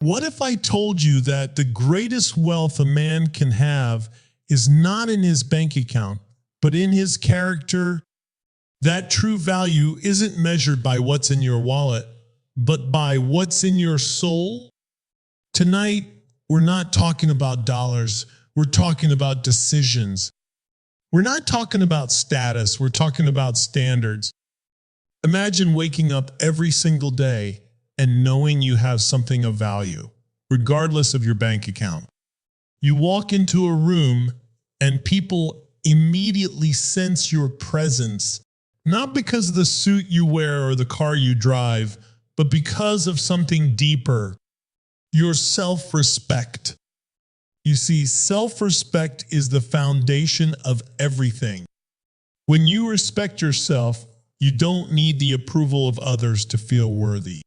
What if I told you that the greatest wealth a man can have is not in his bank account, but in his character? That true value isn't measured by what's in your wallet, but by what's in your soul. Tonight, we're not talking about dollars. We're talking about decisions. We're not talking about status. We're talking about standards. Imagine waking up every single day and knowing you have something of value, regardless of your bank account. You walk into a room and people immediately sense your presence, not because of the suit you wear or the car you drive, but because of something deeper, your self-respect. You see, self-respect is the foundation of everything. When you respect yourself, you don't need the approval of others to feel worthy.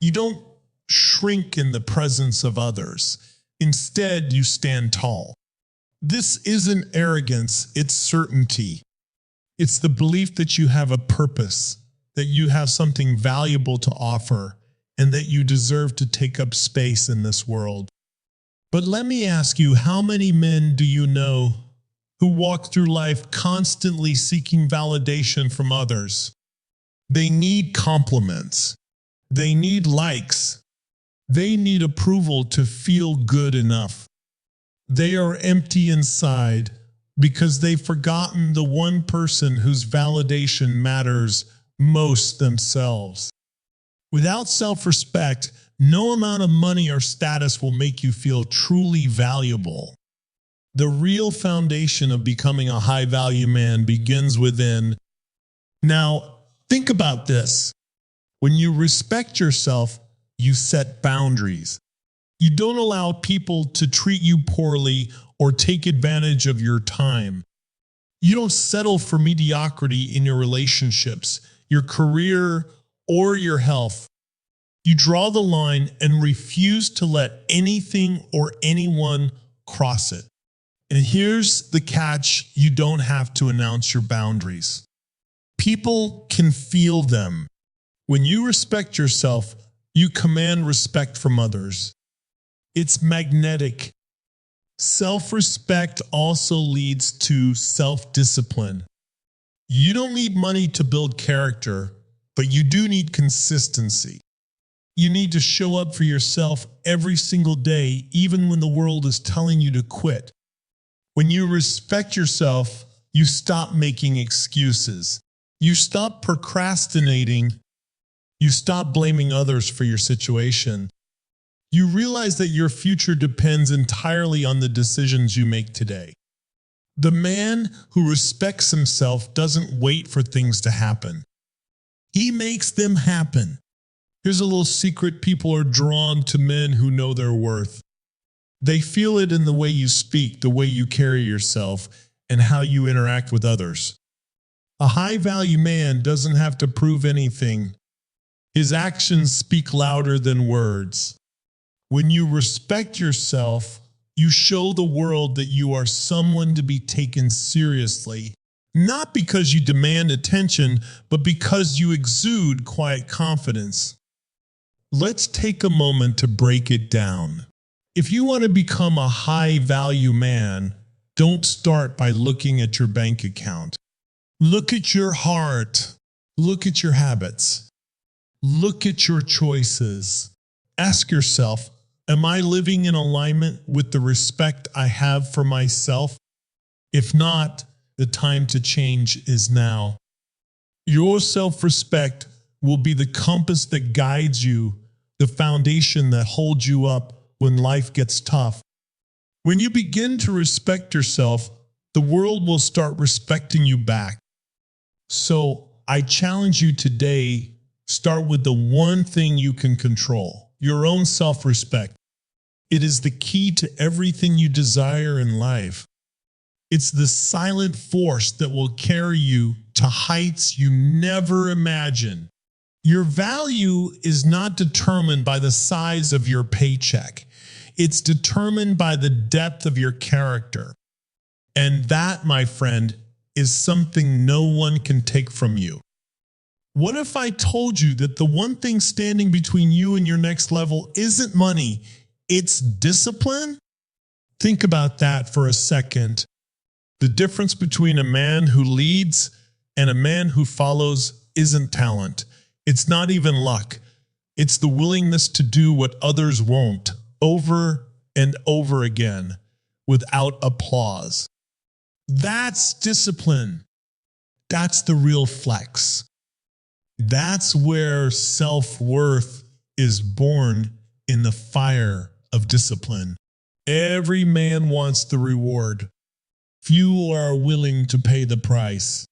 You don't shrink in the presence of others. Instead, you stand tall. This isn't arrogance, it's certainty. It's the belief that you have a purpose, that you have something valuable to offer, and that you deserve to take up space in this world. But let me ask you, how many men do you know who walk through life constantly seeking validation from others? They need compliments. They need likes. They need approval to feel good enough. They are empty inside because they've forgotten the one person whose validation matters most, themselves. Without self-respect, no amount of money or status will make you feel truly valuable. The real foundation of becoming a high-value man begins within. Now, think about this. When you respect yourself, you set boundaries. You don't allow people to treat you poorly or take advantage of your time. You don't settle for mediocrity in your relationships, your career, or your health. You draw the line and refuse to let anything or anyone cross it. And here's the catch: you don't have to announce your boundaries. People can feel them. When you respect yourself, you command respect from others. It's magnetic. Self-respect also leads to self-discipline. You don't need money to build character, but you do need consistency. You need to show up for yourself every single day, even when the world is telling you to quit. When you respect yourself, you stop making excuses. You stop procrastinating. You stop blaming others for your situation. You realize that your future depends entirely on the decisions you make today. The man who respects himself doesn't wait for things to happen. He makes them happen. Here's a little secret: people are drawn to men who know their worth. They feel it in the way you speak, the way you carry yourself, and how you interact with others. A high-value man doesn't have to prove anything. His actions speak louder than words. When you respect yourself, you show the world that you are someone to be taken seriously, not because you demand attention, but because you exude quiet confidence. Let's take a moment to break it down. If you want to become a high-value man, don't start by looking at your bank account. Look at your heart. Look at your habits. Look at your choices. Ask yourself, am I living in alignment with the respect I have for myself? If not, the time to change is now. Your self-respect will be the compass that guides you, the foundation that holds you up when life gets tough. When you begin to respect yourself, the world will start respecting you back. So I challenge you today, start with the one thing you can control: your own self-respect. It is the key to everything you desire in life. It's the silent force that will carry you to heights you never imagined. Your value is not determined by the size of your paycheck. It's determined by the depth of your character. And that, my friend, is something no one can take from you. What if I told you that the one thing standing between you and your next level isn't money, it's discipline? Think about that for a second. The difference between a man who leads and a man who follows isn't talent. It's not even luck. It's the willingness to do what others won't over and over again without applause. That's discipline. That's the real flex. That's where self-worth is born, in the fire of discipline. Every man wants the reward. Few are willing to pay the price.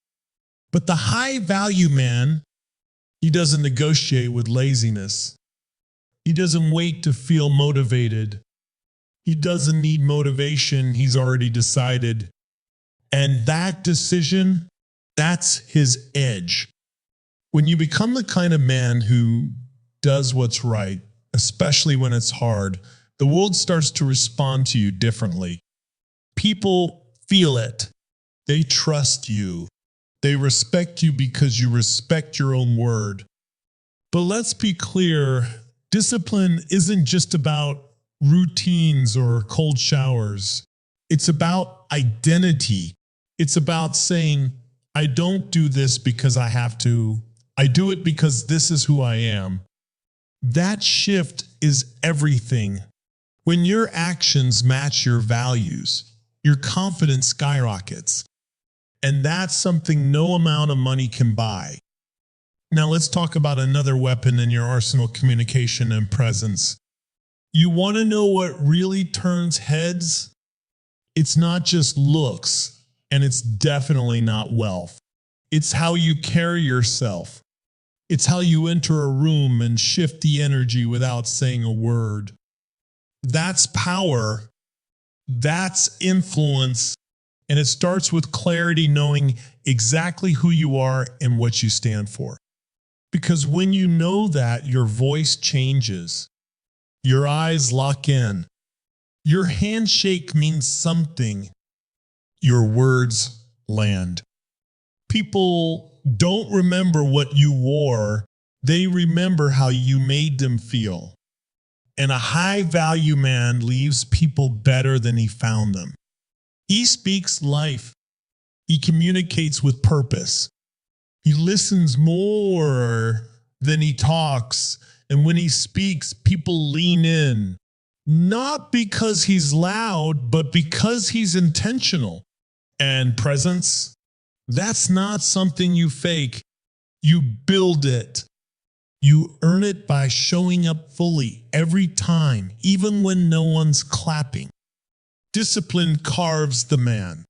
But the high-value man, he doesn't negotiate with laziness. He doesn't wait to feel motivated. He doesn't need motivation. He's already decided. And that decision, that's his edge. When you become the kind of man who does what's right, especially when it's hard, the world starts to respond to you differently. People feel it. They trust you. They respect you because you respect your own word. But let's be clear, discipline isn't just about routines or cold showers. It's about identity. It's about saying, I don't do this because I have to. I do it because this is who I am. That shift is everything. When your actions match your values, your confidence skyrockets. And that's something no amount of money can buy. Now let's talk about another weapon in your arsenal: communication and presence. You want to know what really turns heads? It's not just looks, and it's definitely not wealth. It's how you carry yourself. It's how you enter a room and shift the energy without saying a word. That's power. That's influence. And it starts with clarity, knowing exactly who you are and what you stand for. Because when you know that, your voice changes. Your eyes lock in. Your handshake means something. Your words land. People don't remember what you wore. They remember how you made them feel. And a high-value man leaves people better than he found them. He speaks life. He communicates with purpose. He listens more than he talks. And when he speaks, people lean in. Not because he's loud, but because he's intentional. And presence, that's not something you fake. You build it. You earn it by showing up fully every time, even when no one's clapping. Discipline carves the man.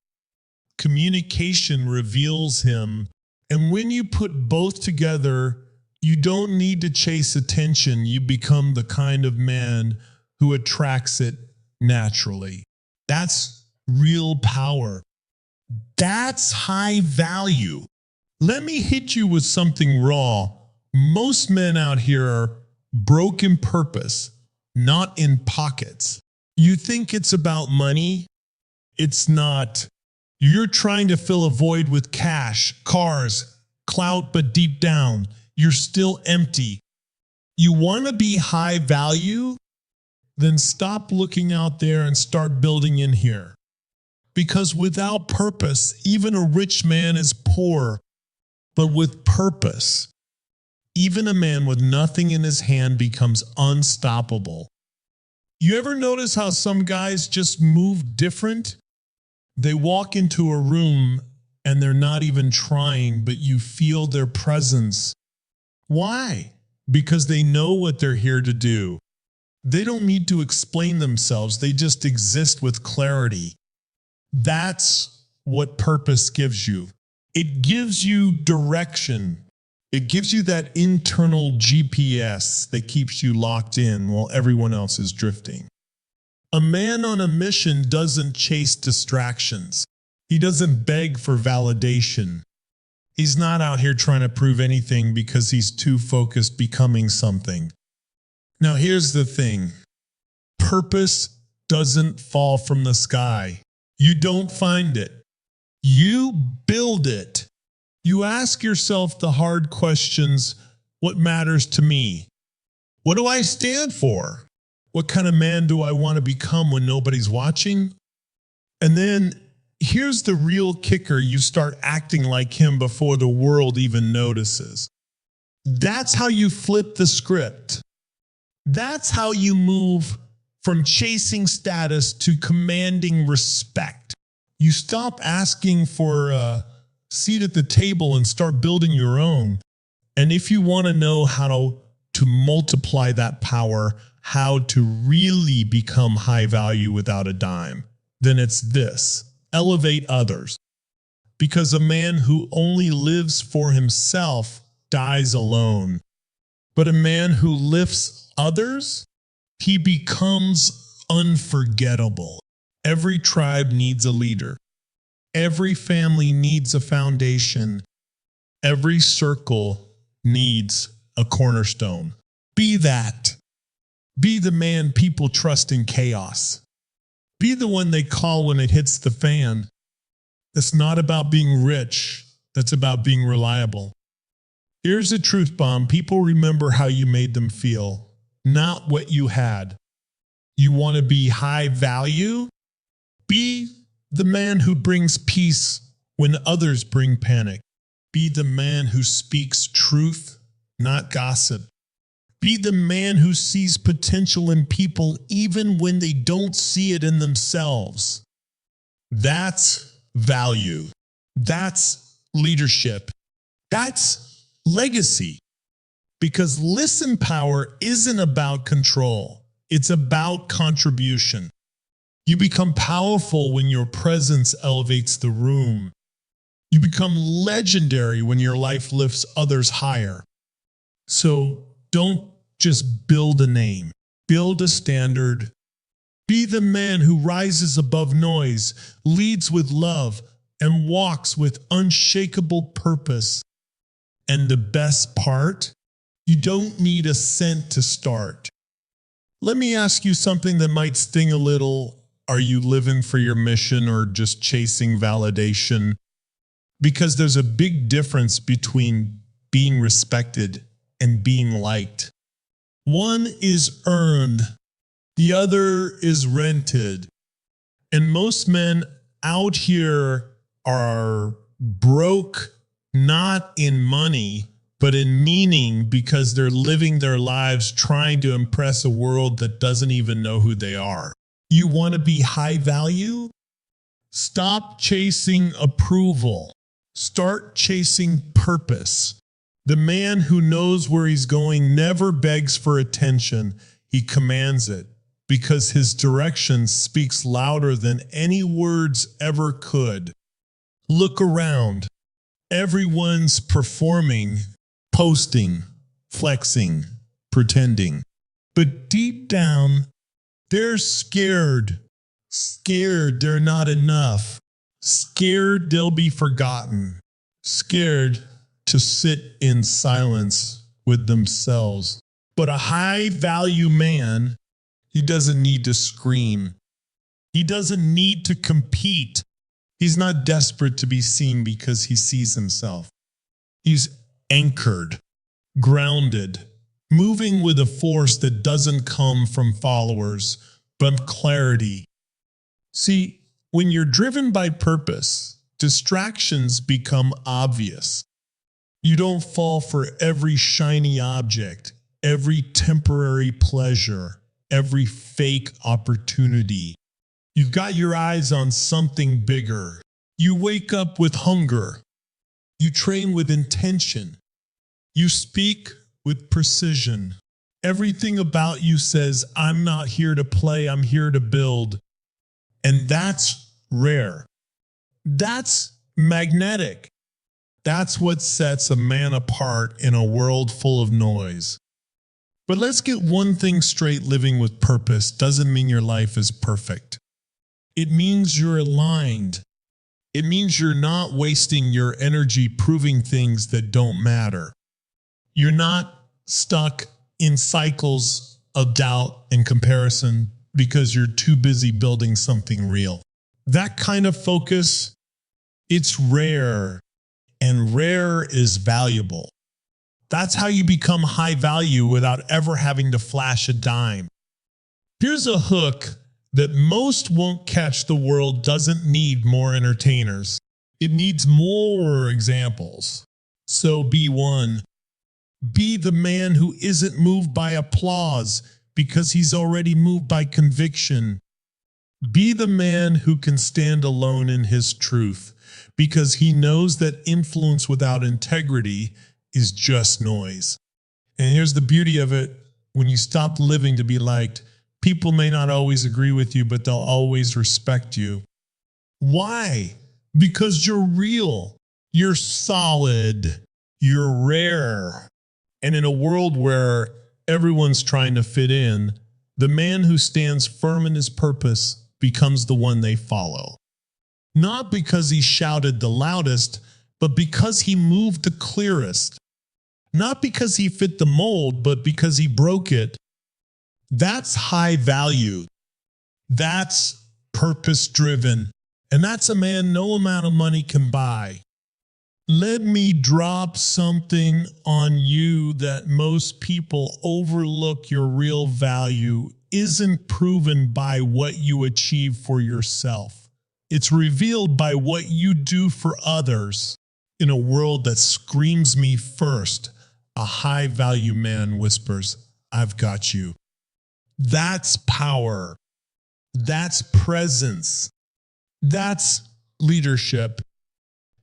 Communication reveals him. And when you put both together, you don't need to chase attention. You become the kind of man who attracts it naturally. That's real power. That's high value. Let me hit you with something raw. Most men out here are broke in purpose, not in pockets. You think it's about money? It's not. You're trying to fill a void with cash, cars, clout, but deep down, you're still empty. You want to be high value? Then stop looking out there and start building in here. Because without purpose, even a rich man is poor. But with purpose, even a man with nothing in his hand becomes unstoppable. You ever notice how some guys just move different? They walk into a room and they're not even trying, but you feel their presence. Why? Because they know what they're here to do. They don't need to explain themselves. They just exist with clarity. That's what purpose gives you. It gives you direction. It gives you that internal GPS that keeps you locked in while everyone else is drifting. A man on a mission doesn't chase distractions. He doesn't beg for validation. He's not out here trying to prove anything because he's too focused becoming something. Now here's the thing. Purpose doesn't fall from the sky. You don't find it. You build it. You ask yourself the hard questions. What matters to me? What do I stand for? What kind of man do I want to become when nobody's watching? And then here's the real kicker. You start acting like him before the world even notices. That's how you flip the script. That's how you move from chasing status to commanding respect. You stop asking for a seat at the table and start building your own. And if you want to know how to multiply that power, how to really become high value without a dime, then it's this: elevate others. Because a man who only lives for himself dies alone. But a man who lifts others, he becomes unforgettable. Every tribe needs a leader. Every family needs a foundation. Every circle needs a cornerstone. Be that. Be the man people trust in chaos. Be the one they call when it hits the fan. It's not about being rich. That's about being reliable. Here's the truth bomb. People remember how you made them feel, not what you had. You want to be high value? Be the man who brings peace when others bring panic. Be the man who speaks truth, not gossip. Be the man who sees potential in people even when they don't see it in themselves. That's value. That's leadership. That's legacy. Because listen power isn't about control. It's about contribution. You become powerful when your presence elevates the room. You become legendary when your life lifts others higher. So don't just build a name. Build a standard. Be the man who rises above noise, leads with love, and walks with unshakable purpose. And the best part, you don't need a cent to start. Let me ask you something that might sting a little. Are you living for your mission or just chasing validation? Because there's a big difference between being respected and being liked. One is earned, the other is rented. And most men out here are broke, not in money, but in meaning, because they're living their lives trying to impress a world that doesn't even know who they are. You want to be high value? Stop chasing approval. Start chasing purpose. The man who knows where he's going never begs for attention. He commands it because his direction speaks louder than any words ever could. Look around. Everyone's performing, posting, flexing, pretending. But deep down, they're scared. Scared they're not enough. Scared they'll be forgotten. Scared to sit in silence with themselves. But a high value man, he doesn't need to scream. He doesn't need to compete. He's not desperate to be seen because he sees himself. He's anchored, grounded, moving with a force that doesn't come from followers, but clarity. See, when you're driven by purpose, distractions become obvious. You don't fall for every shiny object, every temporary pleasure, every fake opportunity. You've got your eyes on something bigger. You wake up with hunger. You train with intention. You speak with precision. Everything about you says, I'm not here to play, I'm here to build. And that's rare. That's magnetic. That's what sets a man apart in a world full of noise. But let's get one thing straight: living with purpose doesn't mean your life is perfect. It means you're aligned. It means you're not wasting your energy proving things that don't matter. You're not stuck in cycles of doubt and comparison because you're too busy building something real. That kind of focus, it's rare. and rare is valuable. That's how you become high value without ever having to flash a dime. Here's a hook that most won't catch. The world doesn't need more entertainers. It needs more examples. So be one. Be the man who isn't moved by applause because he's already moved by conviction. Be the man who can stand alone in his truth because he knows that influence without integrity is just noise. And here's the beauty of it. When you stop living to be liked, people may not always agree with you, but they'll always respect you. Why? Because you're real, you're solid, you're rare. And in a world where everyone's trying to fit in, the man who stands firm in his purpose becomes the one they follow. Not because he shouted the loudest, but because he moved the clearest. Not because he fit the mold, but because he broke it. That's high value. That's purpose-driven. And that's a man no amount of money can buy. Let me drop something on you that most people overlook. Your real value isn't proven by what you achieve for yourself. It's revealed by what you do for others. In a world that screams me first, a high-value man whispers, "I've got you." That's power. That's presence. That's leadership.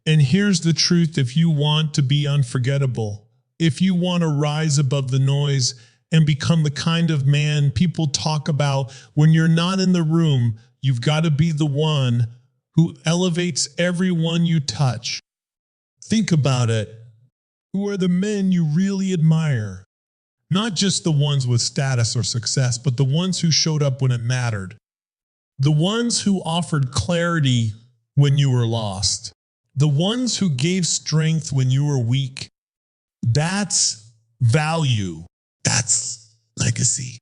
And here's the truth. If you want to be unforgettable, if you want to rise above the noise and become the kind of man people talk about when you're not in the room, you've got to be the one who elevates everyone you touch. Think about it. Who are the men you really admire? Not just the ones with status or success, but the ones who showed up when it mattered. The ones who offered clarity when you were lost. The ones who gave strength when you were weak. That's value. That's legacy.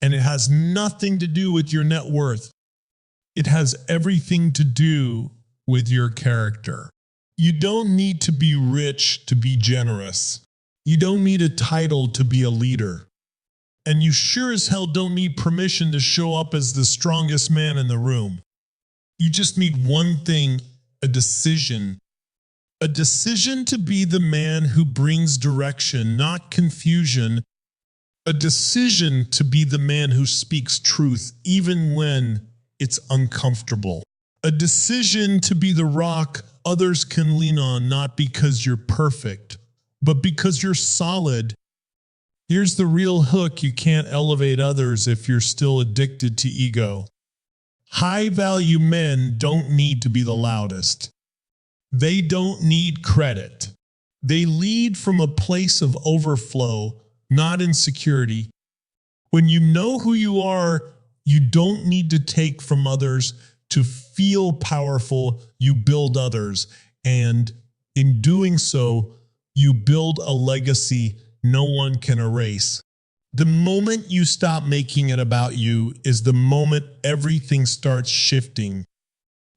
And it has nothing to do with your net worth. It has everything to do with your character. You don't need to be rich to be generous. You don't need a title to be a leader. And you sure as hell don't need permission to show up as the strongest man in the room. You just need one thing, a decision. A decision to be the man who brings direction, not confusion. A decision to be the man who speaks truth, even when it's uncomfortable. A decision to be the rock others can lean on, not because you're perfect, but because you're solid. Here's the real hook. You can't elevate others if you're still addicted to ego. High-value men don't need to be the loudest. They don't need credit. They lead from a place of overflow, not insecurity. When you know who you are, you don't need to take from others to feel powerful. You build others. And in doing so, you build a legacy no one can erase. The moment you stop making it about you is the moment everything starts shifting.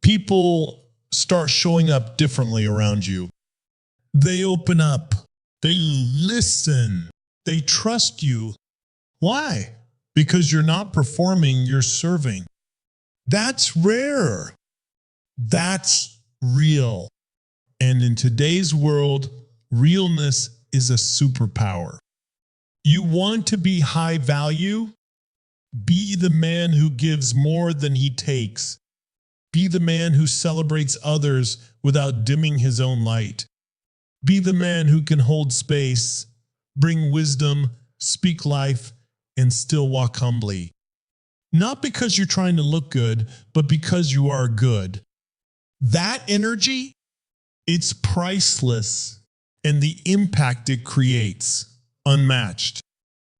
People start showing up differently around you. They open up. They listen. They trust you. Why? Because you're not performing, you're serving. That's rare. That's real. And in today's world, realness is a superpower. You want to be high value? Be the man who gives more than he takes. Be the man who celebrates others without dimming his own light. Be the man who can hold space, bring wisdom, speak life, and still walk humbly. Not because you're trying to look good, but because you are good. That energy, it's priceless, and the impact it creates, unmatched.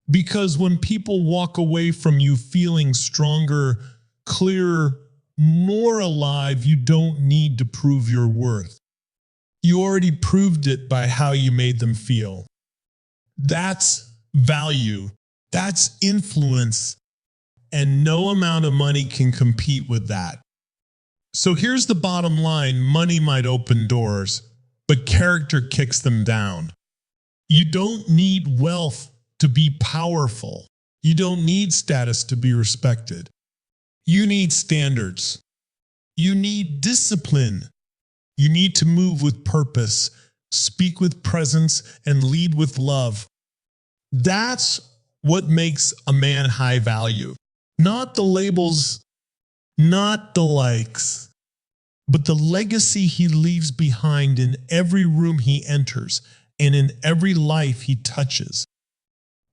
Because when people walk away from you feeling stronger, clearer, more alive, you don't need to prove your worth. You already proved it by how you made them feel. That's value. That's influence. And no amount of money can compete with that. So here's the bottom line. Money might open doors, but character kicks them down. You don't need wealth to be powerful. You don't need status to be respected. You need standards. You need discipline. You need to move with purpose, speak with presence, and lead with love. That's what makes a man high value. Not the labels, not the likes, but the legacy he leaves behind in every room he enters and in every life he touches.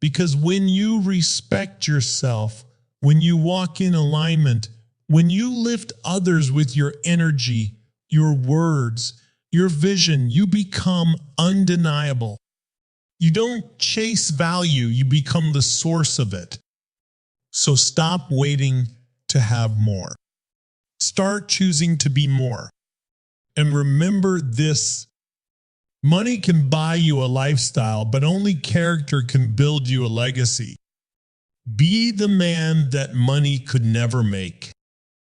Because when you respect yourself, when you walk in alignment, when you lift others with your energy, your words, your vision, you become undeniable. You don't chase value, you become the source of it. So stop waiting to have more. Start choosing to be more. And remember this: money can buy you a lifestyle, but only character can build you a legacy. Be the man that money could never make.